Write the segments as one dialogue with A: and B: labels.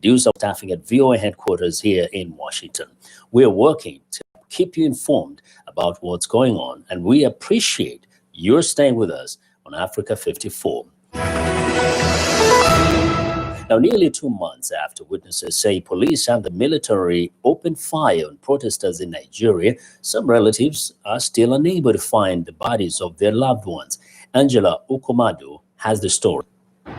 A: producer of staffing at VOA headquarters here in Washington. We're working to keep you informed about what's going on, and we appreciate your staying with us on Africa 54. Now, nearly 2 months after witnesses say police and the military opened fire on protesters in Nigeria, some relatives are still unable to find the bodies of their loved ones. Angela Okomado has the story.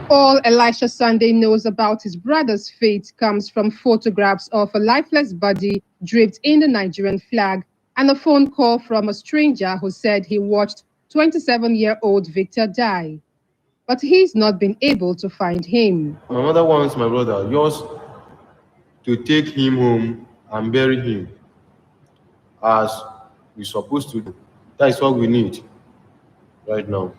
B: All Elisha Sunday knows about his brother's fate comes from photographs of a lifeless body draped in the Nigerian flag and a phone call from a stranger who said he watched 27-year-old Victor die. But he's not been able to find him.
C: My mother wants my brother, yours, to take him home and bury him as we're supposed to do. That is what we need right now.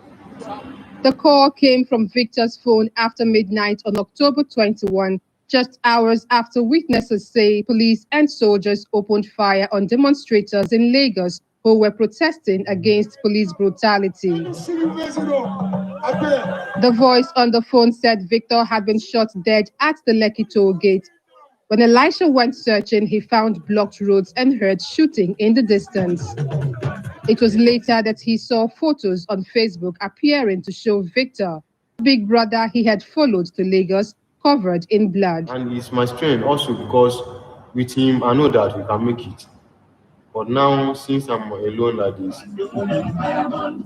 B: The call came from Victor's phone after midnight on October 21, just hours after witnesses say police and soldiers opened fire on demonstrators in Lagos who were protesting against police brutality. The voice on the phone said Victor had been shot dead at the Lekki toll gate. When Elisha went searching, he found blocked roads and heard shooting in the distance. It was later that he saw photos on Facebook appearing to show Victor, big brother he had followed to Lagos, covered in blood.
C: And it's my strength also because with him, I know that we can make it. But now, since I'm alone like this...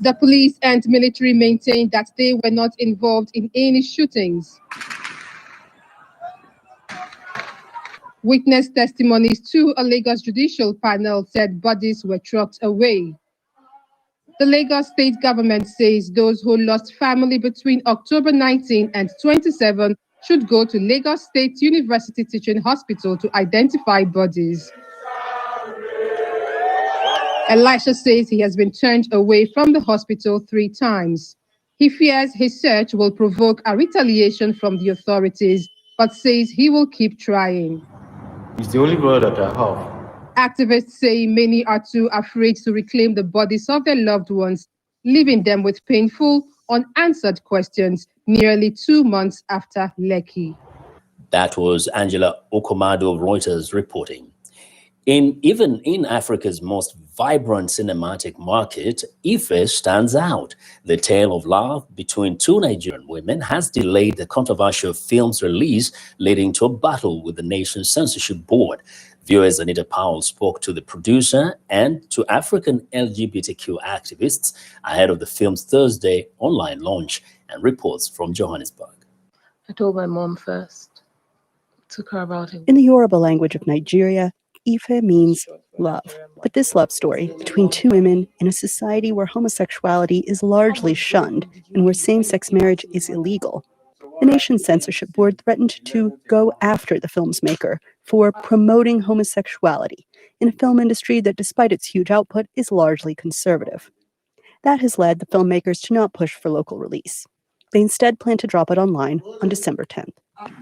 B: The police and military maintained that they were not involved in any shootings. Witness testimonies to a Lagos judicial panel said bodies were trucked away. The Lagos state government says those who lost family between October 19 and 27 should go to Lagos State University Teaching Hospital to identify bodies. Elisha says he has been turned away from the hospital 3 times. He fears his search will provoke a retaliation from the authorities, but says he will keep trying.
C: He's the only brother that I have.
B: Activists say many are too afraid to reclaim the bodies of their loved ones, leaving them with painful, unanswered questions nearly 2 months after Lekki.
A: That was Angela Okomado of Reuters reporting. Even in Africa's most vibrant cinematic market, Ife stands out. The tale of love between 2 Nigerian women has delayed the controversial film's release, leading to a battle with the nation's censorship board. Viewers Anita Powell spoke to the producer and to African LGBTQ activists ahead of the film's Thursday online launch, and reports from Johannesburg.
D: I told my mom first. Took her about him.
E: In the Yoruba language of Nigeria, Ife means love. But this love story between 2 women in a society where homosexuality is largely shunned and where same-sex marriage is illegal, the nation's censorship board threatened to go after the film's maker for promoting homosexuality in a film industry that, despite its huge output, is largely conservative. That has led the filmmakers to not push for local release. They instead plan to drop it online on December 10th.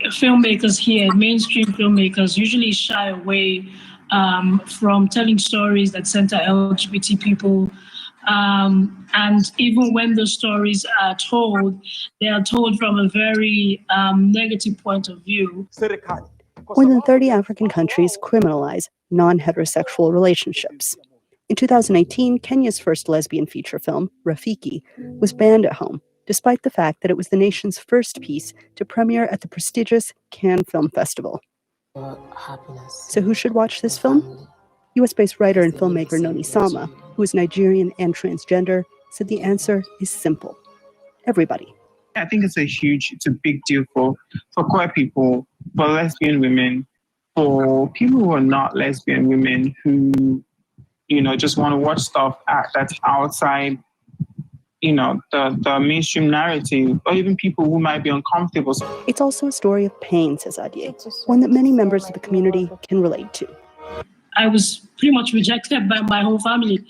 F: Filmmakers here, mainstream filmmakers, usually shy away from telling stories that center LGBT people. And even when those stories are told, they are told from a very negative point of view.
E: More than 30 African countries criminalize non-heterosexual relationships. In 2018, Kenya's first lesbian feature film, Rafiki, was banned at home, despite the fact that it was the nation's first piece to premiere at the prestigious Cannes Film Festival. So who should watch this film? US-based writer and filmmaker Noni Sama, who is Nigerian and transgender, said the answer is simple. Everybody.
G: I think it's a big deal for queer people, for lesbian women, for people who are not lesbian women who, just want to watch stuff that's outside, the mainstream narrative, or even people who might be uncomfortable.
E: It's also a story of pain, says Adie, one that many members of the community can relate to.
F: I was pretty much rejected by my whole family,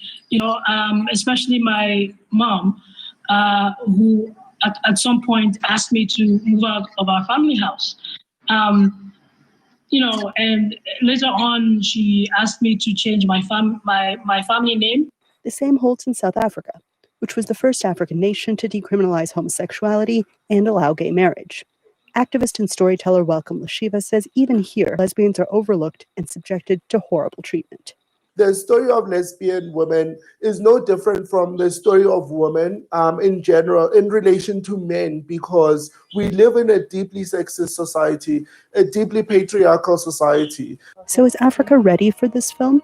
F: especially my mom, who at some point asked me to move out of our family house. And later on, she asked me to change my family name.
E: The same holds in South Africa, which was the first African nation to decriminalize homosexuality and allow gay marriage. Activist and storyteller Welcome Lashiva says even here, lesbians are overlooked and subjected to horrible treatment.
H: The story of lesbian women is no different from the story of women in general in relation to men, because we live in a deeply sexist society, a deeply patriarchal society.
E: So is Africa ready for this film?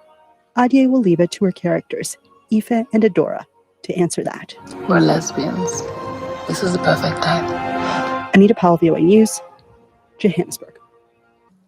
E: Adye will leave it to her characters, Ife and Adora, to answer that.
D: We're lesbians. This is the perfect time.
E: Anita Powell, VOA News, Johannesburg.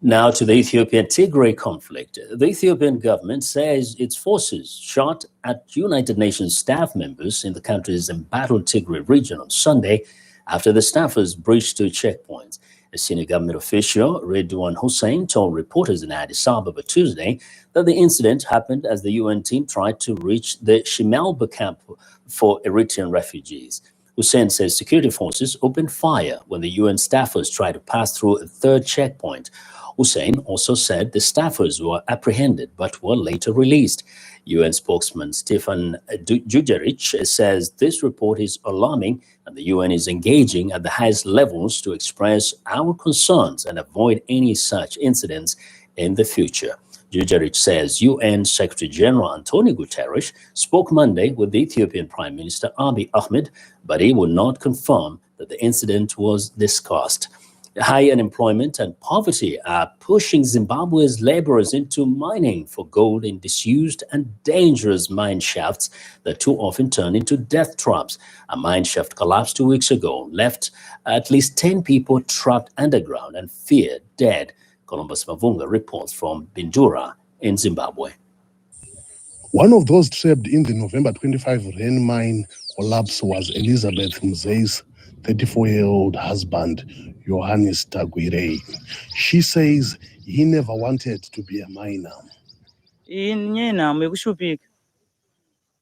A: Now to the Ethiopian Tigray conflict. The Ethiopian government says its forces shot at United Nations staff members in the country's embattled Tigray region on Sunday after the staffers breached two checkpoints. A senior government official, Redouane Hussein, told reporters in Addis Ababa Tuesday that the incident happened as the UN team tried to reach the Shimelba camp for Eritrean refugees. Hussein says security forces opened fire when the UN staffers tried to pass through a third checkpoint. Hussein also said the staffers were apprehended but were later released. UN spokesman Stefan Dujarric says this report is alarming and the UN is engaging at the highest levels to express our concerns and avoid any such incidents in the future. Dujarric says UN Secretary General Antonio Guterres spoke Monday with the Ethiopian Prime Minister Abiy Ahmed, but he would not confirm that the incident was discussed. High unemployment and poverty are pushing Zimbabwe's laborers into mining for gold in disused and dangerous mine shafts that too often turn into death traps. A mine shaft collapsed 2 weeks ago, left at least 10 people trapped underground and feared dead. Columbus Mavunga reports from Bindura in Zimbabwe.
I: One of those trapped in the November 25 rain mine collapse was Elizabeth Mzei's 34-year-old husband, Johannes Tagwirei. She says he never wanted to be a miner.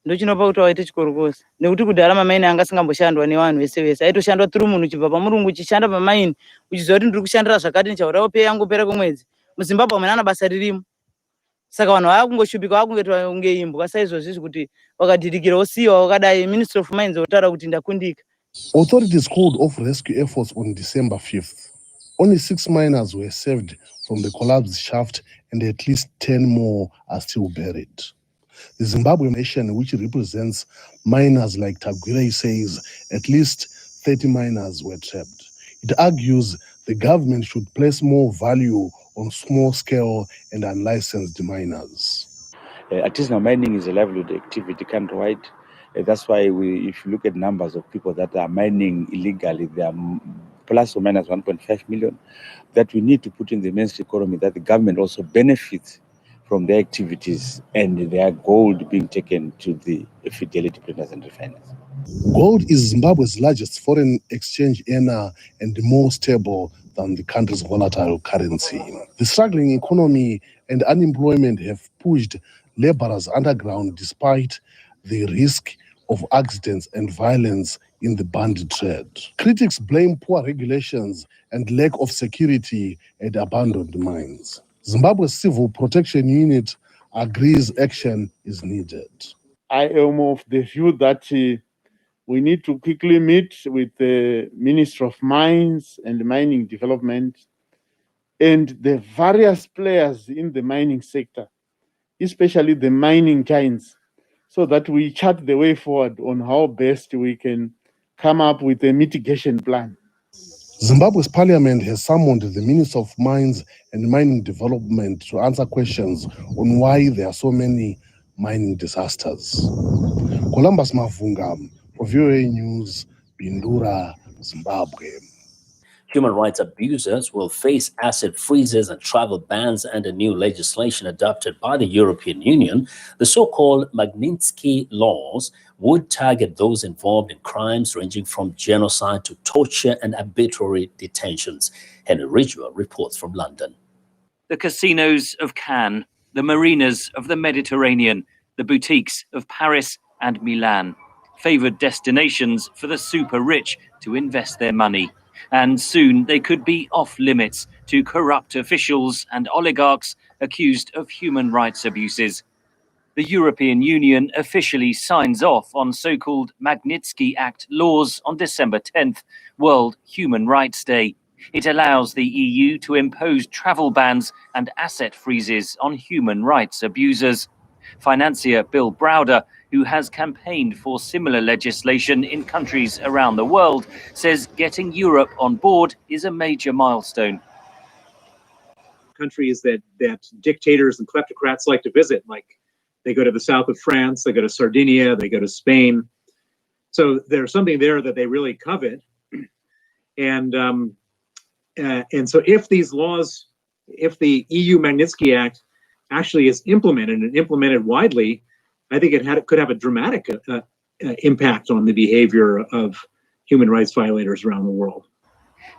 J: Ndochinopa kuti waite chikorokosi nekuti kudhara mamaini anga asingamboshandwa nevanhu vese vese aitoshandwa turi munhu uchibva pamurungu uchishanda pamaini uchiziva kuti ndiri kushandira zvakati nichaurawo pei yangu pera kwemwedzi. MuZimbabwe amuna basa ririmo, saka vanhu vakungoshupika vakungoita unge imbwa saizvozvi kuti wakadhirikira wosiyiwa wakadai. Ministry of Mines otaura kuti ndakundika.
I: Authorities called off rescue efforts on December 5th. Only 6 miners were saved from the collapsed shaft and at least 10 more are still buried. The Zimbabwe nation, which represents miners like Tagwirei, says at least 30 miners were trapped. It argues the government should place more value on small-scale and unlicensed miners.
K: Artisanal mining is a livelihood activity countrywide. That's why if you look at numbers of people that are mining illegally, they are plus or minus 1.5 million, that we need to put in the mainstream economy, that the government also benefits from their activities and their gold being taken to the fidelity printers and refiners.
I: Gold is Zimbabwe's largest foreign exchange earner and more stable than the country's volatile currency. The struggling economy and unemployment have pushed laborers underground despite the risk of accidents and violence in the bandit trade. Critics blame poor regulations and lack of security at abandoned mines. Zimbabwe's Civil Protection Unit agrees action is needed.
L: I am of the view that we need to quickly meet with the Minister of Mines and Mining Development and the various players in the mining sector, especially the mining giants, so that we chart the way forward on how best we can come up with a mitigation plan.
I: Zimbabwe's parliament has summoned the Minister of Mines and Mining Development to answer questions on why there are so many mining disasters. Columbus Mavunga for VOA News, Bindura, Zimbabwe.
A: Human rights abusers will face asset freezes and travel bans under new legislation adopted by the European Union. The so-called Magnitsky Laws would target those involved in crimes ranging from genocide to torture and arbitrary detentions. Henry Ridgwell reports from London.
M: The casinos of Cannes, the marinas of the Mediterranean, the boutiques of Paris and Milan, favoured destinations for the super rich to invest their money. And soon they could be off limits to corrupt officials and oligarchs accused of human rights abuses. The European Union officially signs off on so-called Magnitsky Act laws on December 10th, World Human Rights Day. It allows the EU to impose travel bans and asset freezes on human rights abusers. Financier Bill Browder, who has campaigned for similar legislation in countries around the world, says getting Europe on board is a major milestone.
N: Countries that dictators and kleptocrats like to visit, like they go to the south of France, they go to Sardinia, they go to Spain. So there's something there that they really covet. And so if these laws, if the EU Magnitsky Act actually is implemented and implemented widely, I think it could have a dramatic impact on the behavior of human rights violators around the world.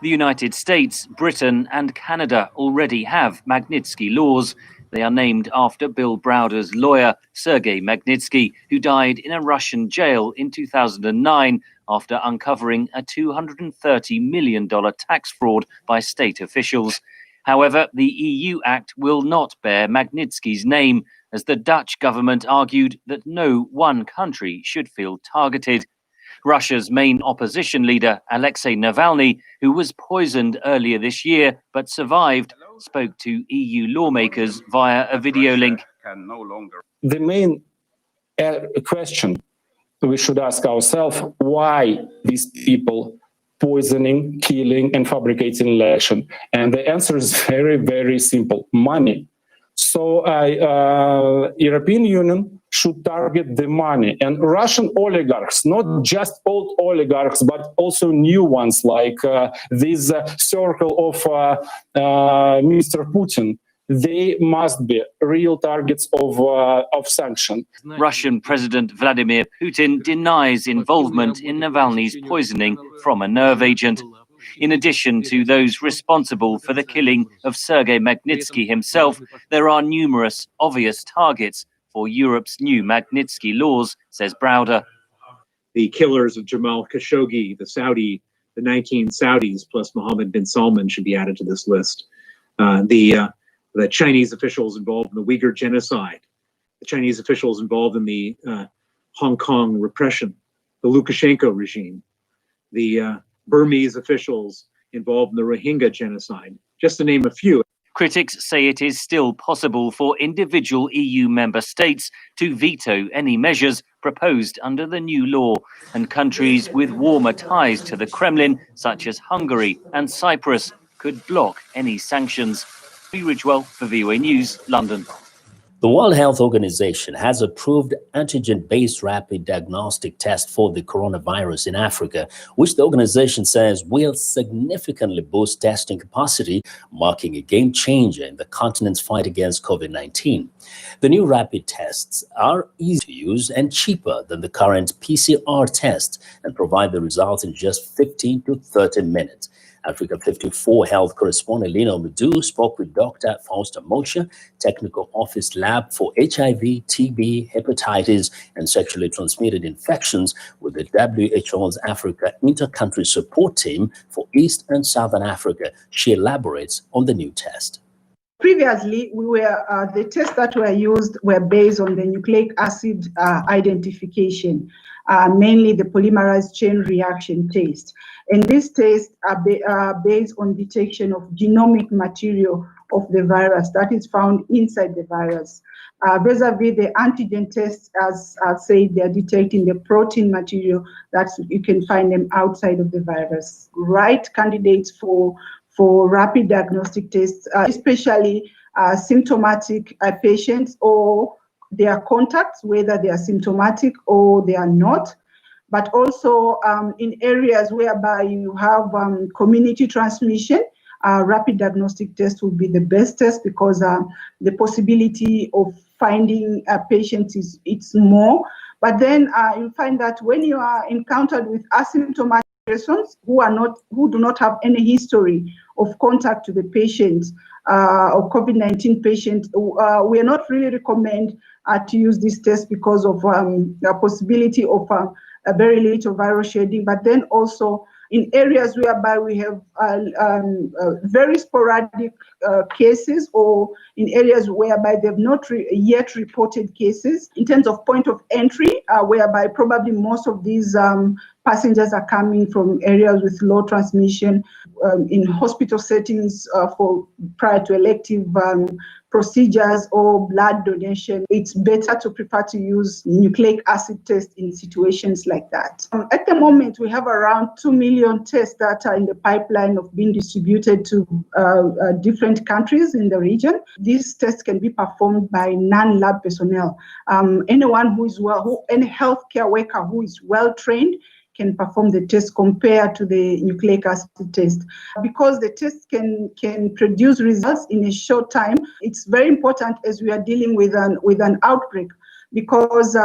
M: The United States, Britain and Canada already have Magnitsky Laws. They are named after Bill Browder's lawyer, Sergei Magnitsky, who died in a Russian jail in 2009 after uncovering a $230 million tax fraud by state officials. However, the EU Act will not bear Magnitsky's name, as the Dutch government argued that no one country should feel targeted. Russia's main opposition leader, Alexei Navalny, who was poisoned earlier this year but survived, spoke to EU lawmakers via a video link.
O: The main question we should ask ourselves, why these people poisoning, killing, and fabricating election? And the answer is very, very simple: money. So European Union should target the money, and Russian oligarchs, not just old oligarchs, but also new ones like this circle of Mr. Putin. They must be real targets of sanction.
M: Russian President Vladimir Putin denies involvement in Navalny's poisoning from a nerve agent. In addition to those responsible for the killing of Sergei Magnitsky himself, there are numerous obvious targets for Europe's new Magnitsky Laws, says Browder.
N: The killers of Jamal Khashoggi, the 19 Saudis, plus Mohammed bin Salman should be added to this list. The Chinese officials involved in the Uyghur genocide, the Chinese officials involved in the Hong Kong repression, the Lukashenko regime, the Burmese officials involved in the Rohingya genocide, just to name a few.
M: Critics say it is still possible for individual EU member states to veto any measures proposed under the new law, and countries with warmer ties to the Kremlin, such as Hungary and Cyprus, could block any sanctions. Ridgewell for VOA News, London.
A: The World Health Organization has approved antigen-based rapid diagnostic test for the coronavirus in Africa, which the organization says will significantly boost testing capacity, marking a game changer in the continent's fight against COVID-19. The new rapid tests are easy to use and cheaper than the current PCR test and provide the results in just 15 to 30 minutes. Africa 54 health correspondent Lino Madu spoke with Dr. Fausta Mocha, Technical Office Lab for HIV, TB, hepatitis, and sexually transmitted infections with the WHO's Africa Inter-Country Support Team for East and Southern Africa. She elaborates on the new test.
P: Previously, the tests that were used were based on the nucleic acid identification, mainly the polymerase chain reaction test. And these tests are based on detection of genomic material of the virus that is found inside the virus. Vis-a-vis the antigen tests, as I said, they're detecting the protein material that you can find them outside of the virus. Right candidates for rapid diagnostic tests, especially symptomatic patients or their contacts, whether they are symptomatic or they are not. But also in areas whereby you have community transmission, rapid diagnostic test will be the best test because the possibility of finding a patient it's more. But then you'll find that when you are encountered with asymptomatic persons who do not have any history of contact to the patient or COVID-19 patient, we are not really recommend to use this test because of the possibility of a very little viral shedding, but then also in areas whereby we have very sporadic cases, or in areas whereby they've not yet reported cases. In terms of point of entry, whereby probably most of these passengers are coming from areas with low transmission, in hospital settings for prior to elective procedures or blood donation. It's better to prefer to use nucleic acid tests in situations like that. At the moment, we have around 2 million tests that are in the pipeline of being distributed to different countries in the region. These tests can be performed by non-lab personnel. Anyone who is any healthcare worker who is well trained can perform the test compared to the nucleic acid test. Because the test can produce results in a short time, it's very important as we are dealing with an outbreak, because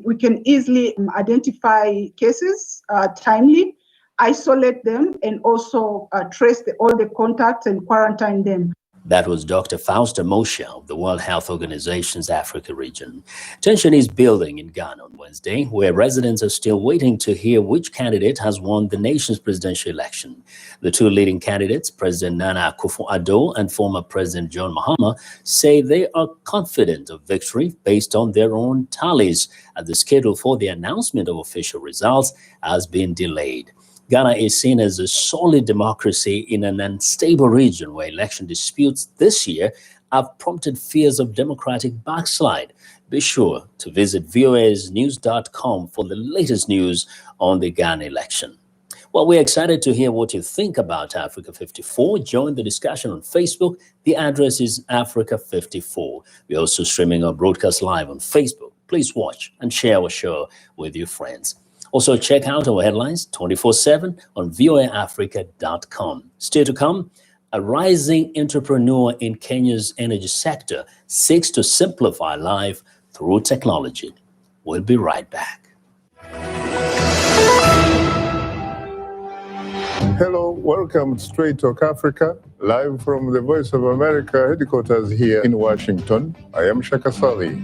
P: we can easily identify cases timely, isolate them, and also trace all the contacts and quarantine them.
A: That was Dr. Fausta Moshe of the World Health Organization's Africa region. Tension is building in Ghana on Wednesday, where residents are still waiting to hear which candidate has won the nation's presidential election. The two leading candidates, President Nana Akufo-Addo and former President John Mahama, say they are confident of victory based on their own tallies, as the schedule for the announcement of official results has been delayed. Ghana is seen as a solid democracy in an unstable region where election disputes this year have prompted fears of democratic backslide. Be sure to visit voasnews.com for the latest news on the Ghana election. Well, we're excited to hear what you think about Africa 54. Join the discussion on Facebook. The address is Africa 54. We're also streaming our broadcast live on Facebook. Please watch and share our show with your friends. Also, check out our headlines 24/7 on voaafrica.com. Still to come, a rising entrepreneur in Kenya's energy sector seeks to simplify life through technology. We'll be right back.
Q: Hello, welcome to Straight Talk Africa, live from the Voice of America headquarters here in Washington. I am Shaka Sali.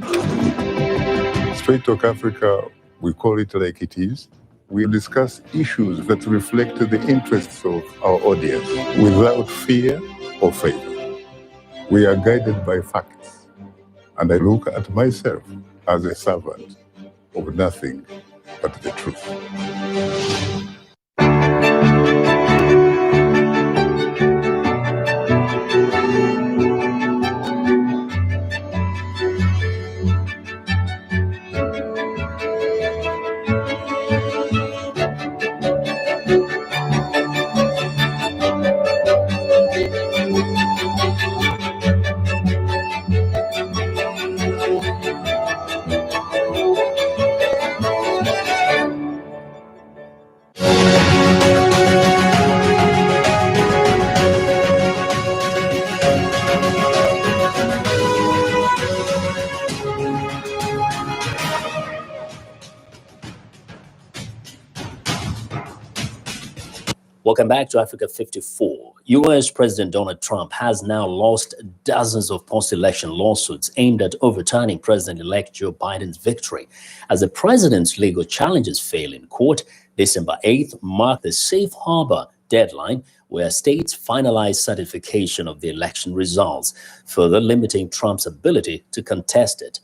Q: Straight Talk Africa, we call it like it is. We discuss issues that reflect the interests of our audience without fear or favor. We are guided by facts, and I look at myself as a servant of nothing but the truth.
A: Welcome back to Africa 54. U.S. President Donald Trump has now lost dozens of post-election lawsuits aimed at overturning President-elect Joe Biden's victory. As the president's legal challenges fail in court, December 8th marked the safe harbor deadline where states finalize certification of the election results, further limiting Trump's ability to contest it.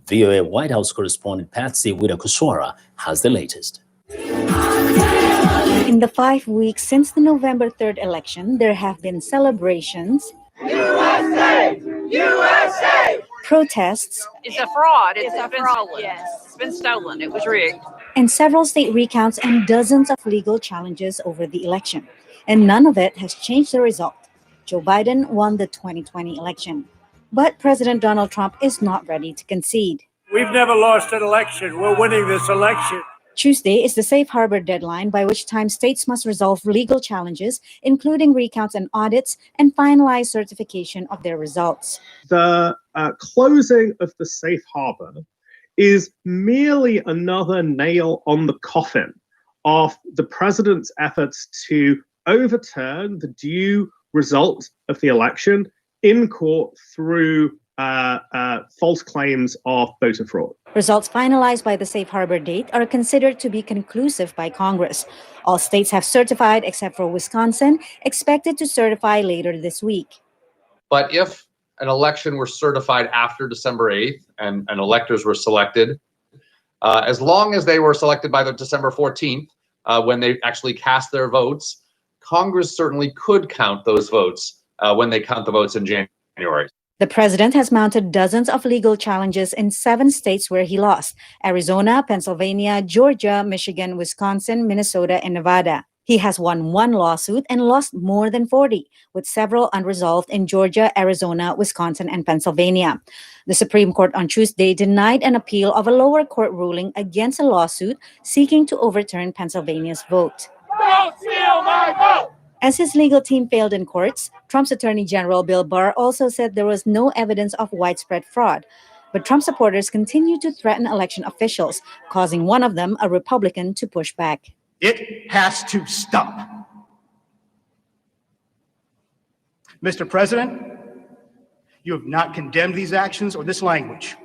A: VOA White House correspondent Patsy Widakuswara has the latest.
R: In the 5 weeks since the November 3rd election, there have been celebrations,
S: USA! USA!
R: protests,
S: It's a fraud. It's been stolen. Yes. It's been stolen. It was rigged.
R: and several state recounts and dozens of legal challenges over the election. And none of it has changed the result. Joe Biden won the 2020 election. But President Donald Trump is not ready to concede.
T: We've never lost an election. We're winning this election.
R: Tuesday is the safe harbor deadline by which time states must resolve legal challenges, including recounts and audits, and finalize certification of their results.
U: The closing of the safe harbor is merely another nail on the coffin of the president's efforts to overturn the due result of the election in court through false claims of voter fraud.
R: Results finalized by the safe harbor date are considered to be conclusive by Congress. All states have certified except for Wisconsin, expected to certify later this week.
C: But if an election were certified after December 8th and electors were selected, as long as they were selected by the December 14th, when they actually cast their votes, Congress certainly could count those votes when they count the votes in January.
R: The president has mounted dozens of legal challenges in 7 states where he lost: Arizona, Pennsylvania, Georgia, Michigan, Wisconsin, Minnesota, and Nevada. He has won 1 lawsuit and lost more than 40, with several unresolved in Georgia, Arizona, Wisconsin, and Pennsylvania. The Supreme Court on Tuesday denied an appeal of a lower court ruling against a lawsuit seeking to overturn Pennsylvania's vote.
T: Don't steal my vote!
R: As his legal team failed in courts, Trump's Attorney General Bill Barr also said there was no evidence of widespread fraud. But Trump supporters continue to threaten election officials, causing one of them, a Republican, to push back.
V: It has to stop. Mr. President, you have not condemned these actions or this language.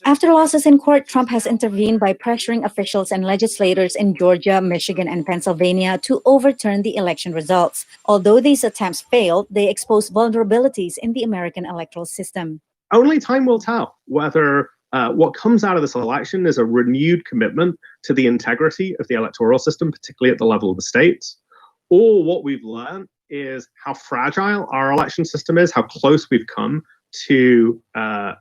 R: After losses in court, Trump has intervened by pressuring officials and legislators in Georgia, Michigan, and Pennsylvania to overturn the election results. Although these attempts failed, they exposed vulnerabilities in the American electoral system.
U: Only time will tell whether what comes out of this election is a renewed commitment to the integrity of the electoral system, particularly at the level of the states, or what we've learned is how fragile our election system is, how close we've come to a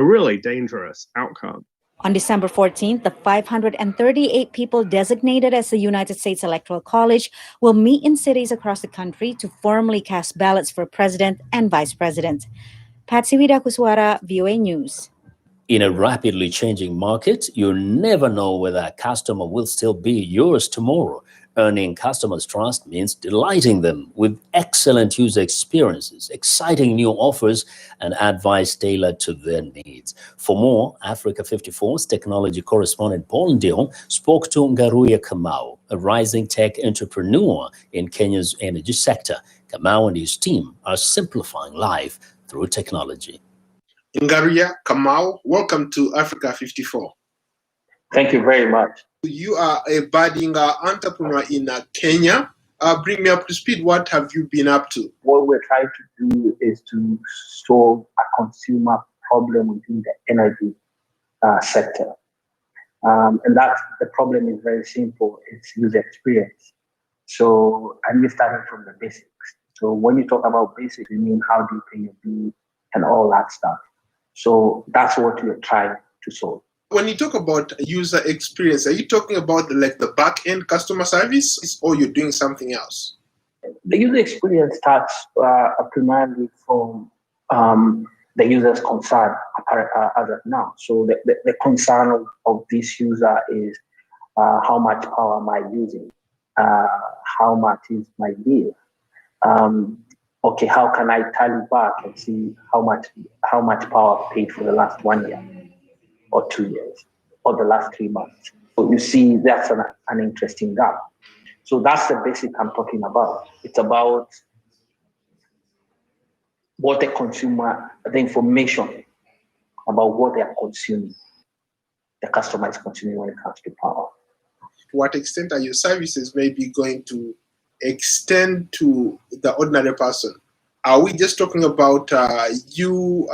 U: really dangerous outcome.
R: On December 14th, the 538 people designated as the United States Electoral College will meet in cities across the country to formally cast ballots for president and vice president. Patsy Widakuswara, VOA News.
A: In a rapidly changing market, you never know whether a customer will still be yours tomorrow. Earning customers' trust means delighting them with excellent user experiences, exciting new offers, and advice tailored to their needs. For more, Africa 54's technology correspondent Paul Ndion spoke to Ngaruya Kamau, a rising tech entrepreneur in Kenya's energy sector. Kamau and his team are simplifying life through technology.
W: Ngaruya Kamau, welcome to Africa 54.
X: Thank you very much.
W: You are a budding entrepreneur in Kenya. Bring me up to speed. What have you been up to?
X: What we're trying to do is to solve a consumer problem within the energy sector. And that's the problem is very simple. It's user experience. So, and we're starting from the basics. So when you talk about basics, you mean how do you pay your bill and all that stuff. So that's what we're trying to solve.
W: When you talk about user experience, are you talking about like the back-end customer service, or you're doing something else?
X: The user experience starts primarily from the user's concern as of now. So the concern of this user is how much power am I using? How much is my bill? Okay, how can I tally back and see how much power I've paid for the last 1 year? Or 2 years, or the last 3 months. So you see, that's an interesting gap. So that's the basic I'm talking about. It's about what the consumer, the information about what they are consuming, the customer is consuming when it comes to power.
W: To what extent are your services maybe going to extend to the ordinary person? Are we just talking about you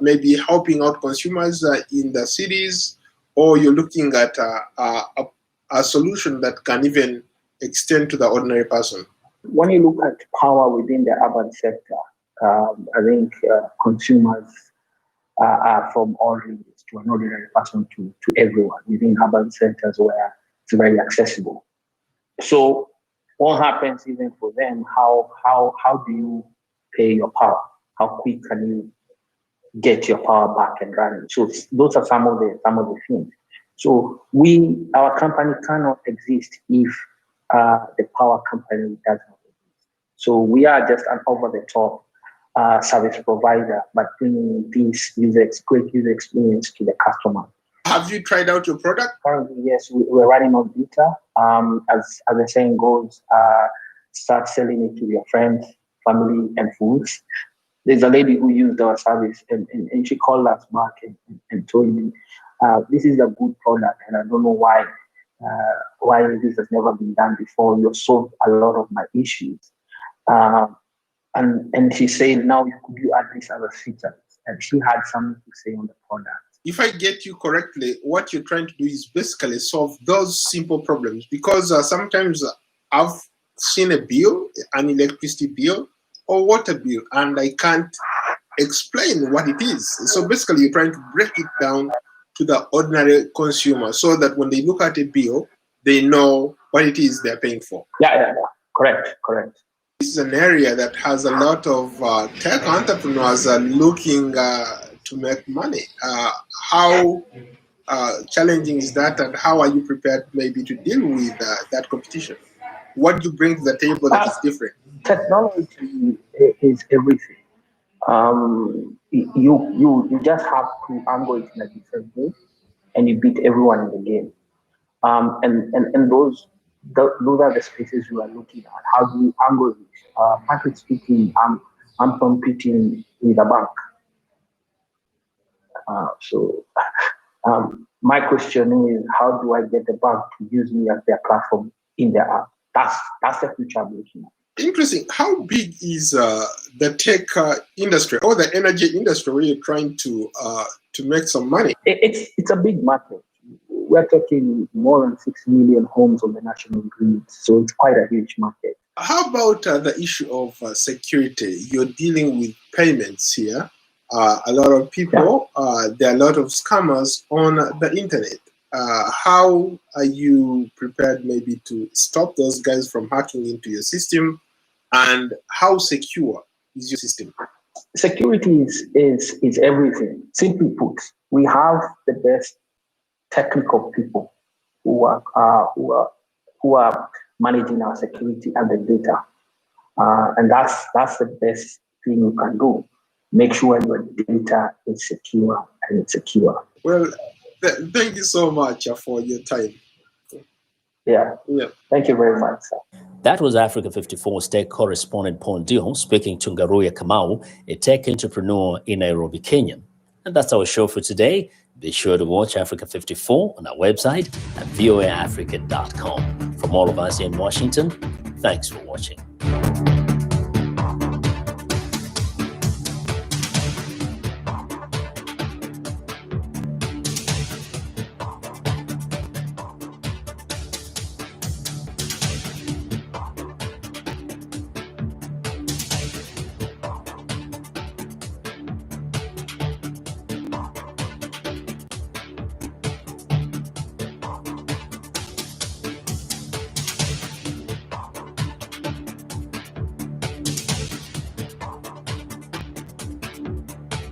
W: maybe helping out consumers in the cities, or you're looking at a solution that can even extend to the ordinary person?
X: When you look at power within the urban sector, I think consumers are from all regions, to an ordinary person to everyone within urban centers where it's very accessible. So what happens even for them? How do you pay your power? How quick can you get your power back and running? So those are some of the things. So our company cannot exist if the power company does not exist. So we are just an over-the-top service provider, but bringing this great user experience to the customer.
W: Have you tried out your product?
X: Currently, yes, we're running on beta. As the saying goes, start selling it to your friends, family, and fools. There's a lady who used our service and she called us back and told me, this is a good product and I don't know why this has never been done before. You've solved a lot of my issues. And she said, now could you add these other features? And she had something to say on the product.
W: If I get you correctly, what you're trying to do is basically solve those simple problems, because sometimes I've seen a bill, an electricity bill or water bill, and I can't explain what it is. So basically you're trying to break it down to the ordinary consumer so that when they look at a bill, they know what it is they're paying for.
X: Yeah. Correct.
W: This is an area that has a lot of tech entrepreneurs looking to make money. How challenging is that, and how are you prepared maybe to deal with that competition? What do you bring to the table that is different?
X: Technology is everything. You just have to angle it in a different way, and you beat everyone in the game. And those are the spaces we are looking at. How do we angle it? Frankly speaking, I'm competing with a bank. So my question is, how do I get the bank to use me as their platform in their app? That's the future I'm looking at.
W: Interesting. How big is the tech industry or the energy industry where you're trying to make some money?
X: It's a big market. We're talking more than 6 million homes on the national grid, so it's quite a huge market.
W: How about the issue of security? You're dealing with payments here. A lot of people, there are a lot of scammers on the internet. How are you prepared maybe to stop those guys from hacking into your system? And how secure is your system?
X: Security is everything. Simply put, we have the best technical people who are managing our security and the data, and that's the best thing you can do. Make sure your data is secure and it's secure.
W: Well, thank you so much for your time.
X: Yeah. Thank you very much, sir.
A: That was Africa 54's tech correspondent Paul Ndiho speaking to Ngaruya Kamau, a tech entrepreneur in Nairobi, Kenya. And that's our show for today. Be sure to watch Africa 54 on our website at voaafrica.com. From all of us in Washington, thanks for watching.